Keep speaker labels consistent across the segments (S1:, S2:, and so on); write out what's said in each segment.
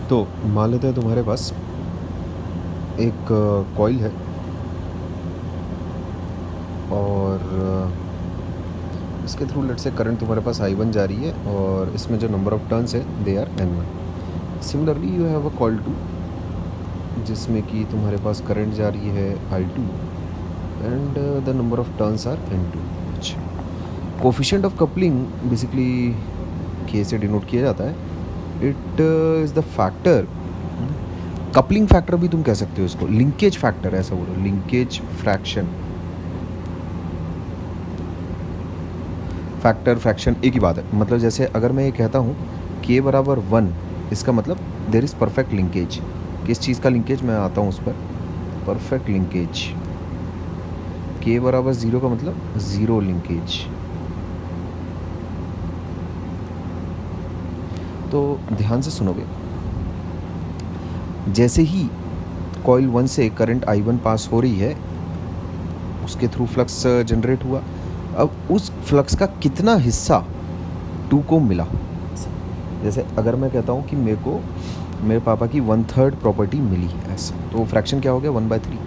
S1: तो मान लेते हैं तुम्हारे पास एक कॉइल है और इसके थ्रू लेट से करंट तुम्हारे पास I1 जा रही है और इसमें जो नंबर ऑफ टर्न्स है they are N1। Similarly you have a coil 2 जिसमें कि तुम्हारे पास करंट जा रही है I2 and the number of turns are N2। अच्छा, coefficient of coupling basically K से डिनोट किया जाता है। It is the factor, coupling factor भी तुम कह सकते हो इसको, लिंकेज फैक्टर ऐसा बोलो, लिंकेज फ्रैक्शन। फैक्टर फ्रैक्शन एक ही बात है। मतलब जैसे अगर मैं ये कहता हूँ K बराबर 1, इसका मतलब देर इज़ परफेक्ट लिंकेज। किस चीज़ का लिंकेज, मैं आता हूँ उस पर, परफेक्ट लिंकेज। K बराबर 0 का मतलब ज़ीरो लिंकेज। तो ध्यान से सुनोगे, जैसे ही कॉइल 1 से करंट I1 पास हो रही है उसके थ्रू फ्लक्स जनरेट हुआ। अब उस फ्लक्स का कितना हिस्सा 2 को मिला। जैसे अगर मैं कहता हूँ कि मेरे पापा की 1/3 प्रॉपर्टी मिली ऐसा, तो फ्रैक्शन क्या हो गया 1/3।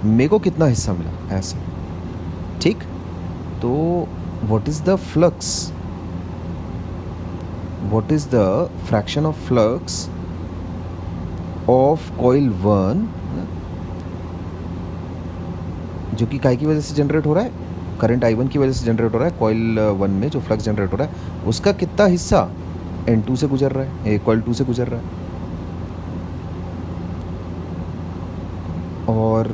S1: मेरे को कितना हिस्सा मिला ऐसा, ठीक। तो what is the flux, what is the fraction of flux of coil 1 जो कि काय की वजह से जनरेट हो रहा है, करंट I1 की वजह से जनरेट हो रहा है। कॉइल 1 में जो फ्लक्स जनरेट हो रहा है उसका कितना हिस्सा N2 से गुजर रहा है, कॉइल 2 से गुजर रहा है। और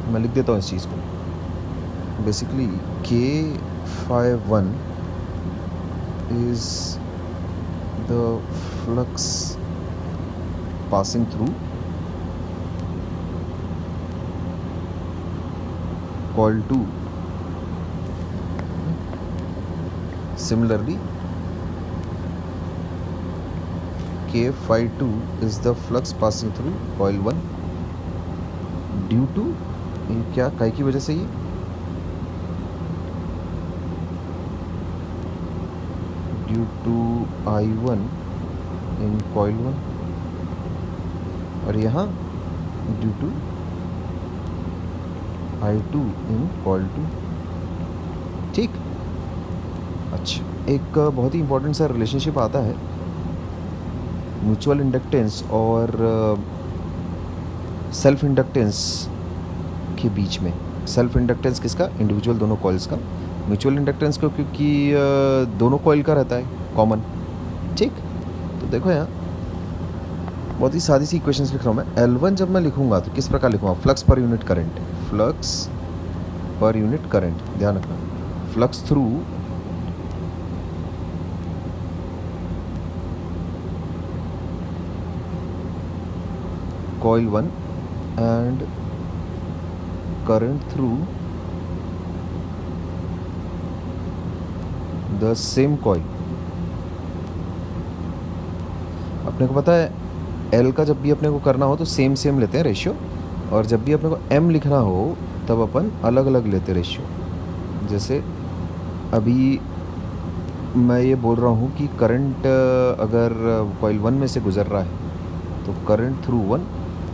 S1: मैं लिख देता हूँ इस चीज़ को, basically K∅1 is the flux passing through coil 2. Similarly, K∅2 is the flux passing through coil 1 due to क्या, काय की वजह से ये due to I1 in coil 1 और यहाँ due to I2 in coil 2, ठीक। अच्छा, एक बहुत ही इंपॉर्टेंट सा रिलेशनशिप आता है म्यूचुअल इंडक्टेंस और सेल्फ इंडक्टेंस के बीच में। सेल्फ इंडक्टेंस किसका, इंडिविजुअल दोनों कॉइल्स का। म्यूचुअल इंडक्टेंस को क्योंकि दोनों कॉइल का रहता है कॉमन, ठीक। तो देखो यहाँ बहुत ही सादी सी इक्वेशंस लिख रहा हूँ मैं। L1 जब मैं लिखूंगा तो किस प्रकार लिखूंगा, flux per unit current, flux per unit current, ध्यान रखना, flux through coil 1 and current through the same coil। अपने को पता है L का जब भी अपने को करना हो तो सेम लेते हैं रेशियो, और जब भी अपने को M लिखना हो तब अपन अलग अलग लेते रेशियो। जैसे अभी मैं ये बोल रहा हूँ कि करंट अगर कॉइल 1 में से गुजर रहा है तो करंट थ्रू 1,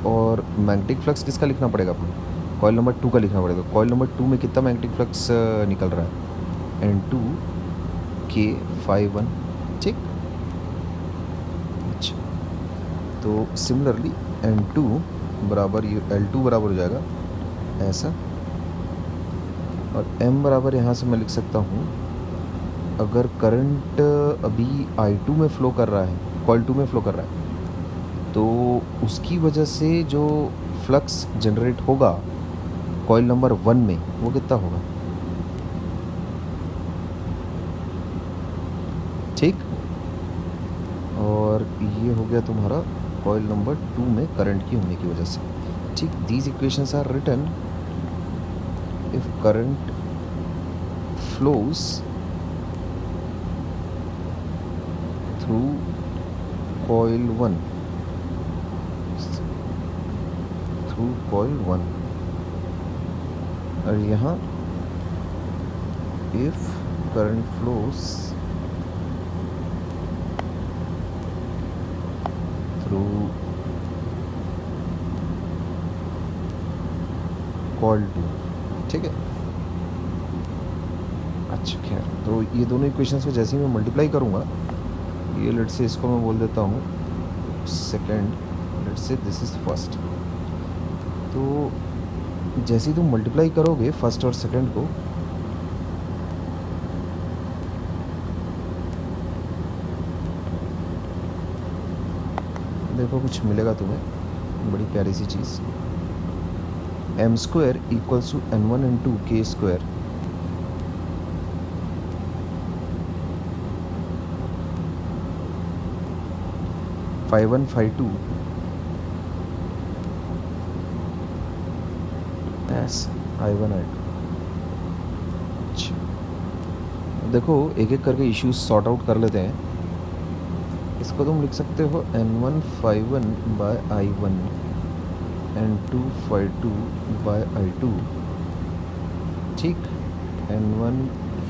S1: और मैग्नेटिक फ्लक्स किसका लिखना पड़ेगा अपने, कॉइल नंबर 2 का लिखना पड़ेगा। कॉइल नंबर 2 में कितना मैग्नेटिक फ्लक्स निकल रहा है, N2 K∅1, ठीक। अच्छा, तो सिमिलरली N2 बराबर L2 बराबर हो जाएगा ऐसा, और M बराबर यहाँ से मैं लिख सकता हूँ, अगर करंट अभी I2 में फ़्लो कर रहा है, कॉइल 2 में फ़्लो कर रहा है, तो उसकी वजह से जो फ्लक्स जनरेट होगा कॉइल नंबर 1 में वो कितना होगा, ठीक। और ये हो गया तुम्हारा कॉइल नंबर 2 में करंट की होने की वजह से, ठीक। These equations are written if current flows through coil 1 through coil 1, और यहाँ if current flows through coil two, ठीक है। अच्छा खैर, तो ये दोनों इक्वेशंस को जैसे ही मैं मल्टीप्लाई करूँगा, ये लेट से इसको मैं बोल देता हूँ सेकेंड, लेट से दिस इज़ फर्स्ट। तो जैसे ही तुम मल्टीप्लाई करोगे फर्स्ट और सेकेंड को, देखो कुछ मिलेगा तुम्हें, बड़ी प्यारी सी चीज़। m square equals to n1 n2 k square, five one five two S I one I two. अच्छा देखो एक एक करके इश्यूज सॉर्ट आउट कर लेते हैं। इसको तुम लिख सकते हो n1 51 bye i1, n2 52 by i2, ठीक। n1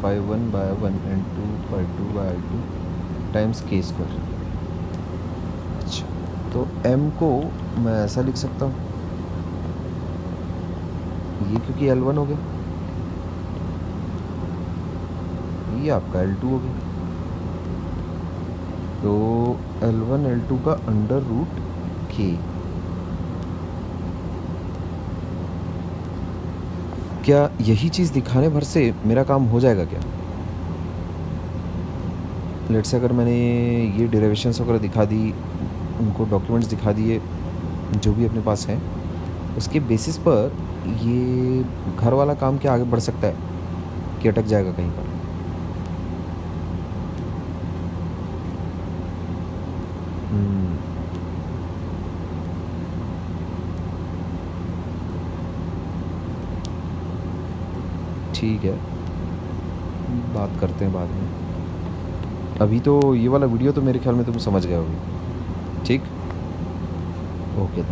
S1: 51 by 1, n2 52 by i2 times k square. अच्छा तो m को मैं ऐसा लिख सकता हूँ, ये क्योंकि L1 हो गया, ये आपका L2 हो गया, तो L1 L2 का अंडर रूट k। क्या यही चीज़ दिखाने भर से मेरा काम हो जाएगा क्या? लेट्स से अगर मैंने ये डेरिवेशंस वगैरह दिखा दी, उनको डॉक्यूमेंट्स दिखा दिए जो भी अपने पास हैं, उसके बेसिस पर ये घर वाला काम क्या आगे बढ़ सकता है कि अटक जाएगा कहीं पर? ठीक है, बात करते हैं बाद में। अभी तो ये वाला वीडियो तो मेरे ख्याल में तुम समझ गए होगे, ठीक। ओके।